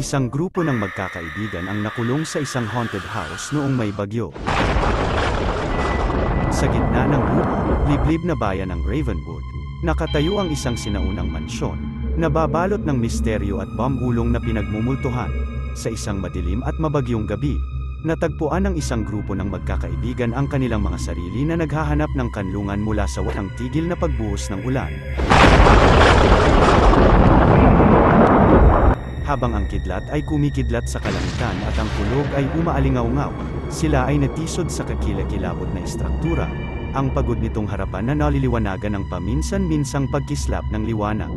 Isang grupo ng magkakaibigan ang nakulong sa isang haunted house noong may bagyo. Sa gitna ng liblib na bayan ng Ravenwood, nakatayo ang isang sinaunang mansyon, nababalot ng misteryo at bomb-ulong na pinagmumultuhan. Sa isang madilim at mabagyong gabi, natagpuan ng isang grupo ng magkakaibigan ang kanilang mga sarili na naghahanap ng kanlungan mula sa walang tigil na pagbuhos ng ulan. Habang ang kidlat ay kumikidlat sa kalangitan at ang kulog ay umaalingaw-ngaw, sila ay natisod sa kakilakilabot na istruktura, ang pagod nitong harapan na naliliwanagan ng paminsan-minsang pagkislap ng liwanag.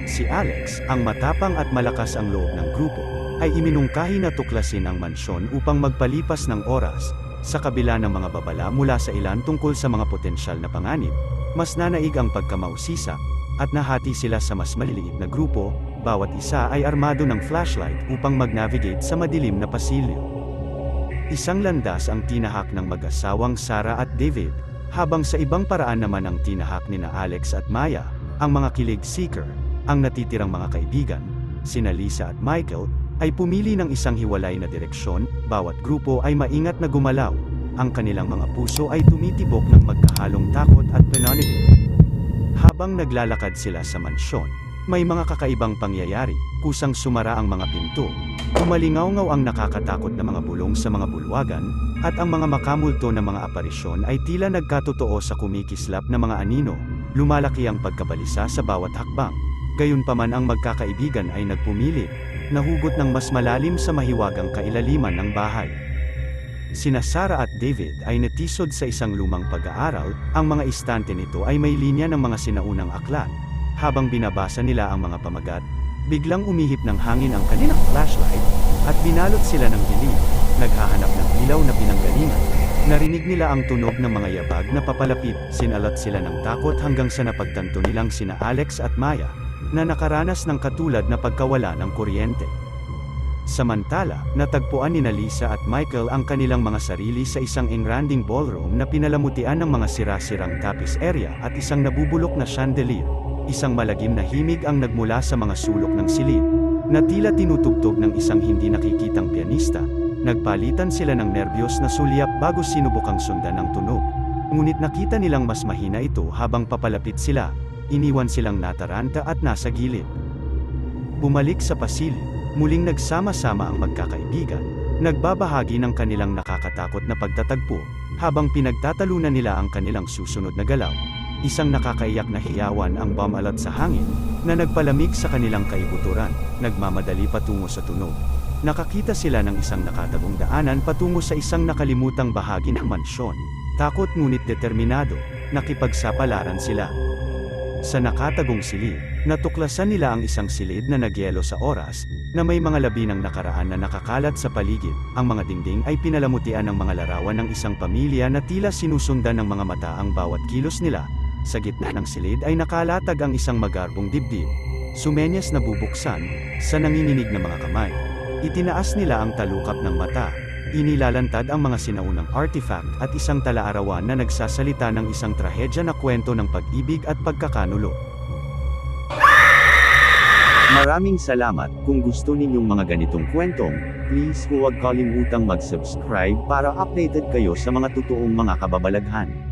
Si Alex, ang matapang at malakas ang loob ng grupo, ay iminungkahi na tuklasin ang mansyon upang magpalipas ng oras, sa kabila ng mga babala mula sa ilan tungkol sa mga potensyal na panganib. Mas nanaig ang pagkamausisa, at nahati sila sa mas maliliit na grupo, bawat isa ay armado ng flashlight upang mag-navigate sa madilim na pasilyo. Isang landas ang tinahak ng mag-asawang Sarah at David, habang sa ibang paraan naman ang tinahak nina Alex at Maya, ang mga kilig seeker. Ang natitirang mga kaibigan, sina Lisa at Michael, ay pumili ng isang hiwalay na direksyon, bawat grupo ay maingat na gumalaw, ang kanilang mga puso ay tumitibok ng magkahalong takot at pananibik. Habang naglalakad sila sa mansyon, may mga kakaibang pangyayari, kusang sumara ang mga pinto, umalingaw-ngaw ang nakakatakot na mga bulong sa mga bulwagan, at ang mga makamulto na mga aparisyon ay tila nagkatotoo sa kumikislap na mga anino. Lumalaki ang pagkabalisa sa bawat hakbang. Gayunpaman ang magkakaibigan ay nagpumilit, nahugot ng mas malalim sa mahiwagang kailaliman ng bahay. Sina Sarah at David ay natisod sa isang lumang pag-aaral, ang mga istante nito ay may linya ng mga sinaunang aklat. Habang binabasa nila ang mga pamagat, biglang umihip ng hangin ang kanilang flashlight, at binalot sila ng dilim, naghahanap ng ilaw na pinanggalingan. Narinig nila ang tunog ng mga yabag na papalapit, sinalat sila ng takot hanggang sa napagtanto nilang sina Alex at Maya, na nakaranas ng katulad na pagkawala ng kuryente. Samantala, natagpuan ni Lisa at Michael ang kanilang mga sarili sa isang engranding ballroom na pinalamutian ng mga sira-sirang tapis area at isang nabubulok na chandelier. Isang malagim na himig ang nagmula sa mga sulok ng silid, na tila tinutugtog ng isang hindi nakikitang pianista. Nagpalitan sila ng nerbiyos na sulyap bago sinubukang sundan ng tunog. Ngunit nakita nilang mas mahina ito habang papalapit sila, iniwan silang nataranta at nasa gilid. Bumalik sa pasilyo. Muling nagsama-sama ang magkakaibigan, nagbabahagi ng kanilang nakakatakot na pagtatagpo, habang pinagtatalunan nila ang kanilang susunod na galaw. Isang nakakaiyak na hiyawan ang bumalat sa hangin, na nagpalamig sa kanilang kaibuturan, nagmamadali patungo sa tunog. Nakakita sila ng isang nakatagong daanan patungo sa isang nakalimutang bahagi ng mansyon. Takot ngunit determinado, nakipagsapalaran sila. Sa nakatagong silid, natuklasan nila ang isang silid na nagyelo sa oras, na may mga labi ng nakaraan na nakakalat sa paligid. Ang mga dingding ay pinalamutian ng mga larawan ng isang pamilya na tila sinusundan ng mga mata ang bawat kilos nila. Sa gitna ng silid ay nakalatag ang isang magarbong dibdib. Sumenyas na bubuksan, sa nanginginig na mga kamay. Itinaas nila ang talukap ng mata. Inilalantad ang mga sinaunang artifact at isang talaarawan na nagsasalita ng isang trahedya na kwento ng pag-ibig at pagkakanulo. Maraming salamat. Kung gusto ninyong mga ganitong kwentong, please huwag kalimutang mag-subscribe para updated kayo sa mga totoong mga kababalaghan.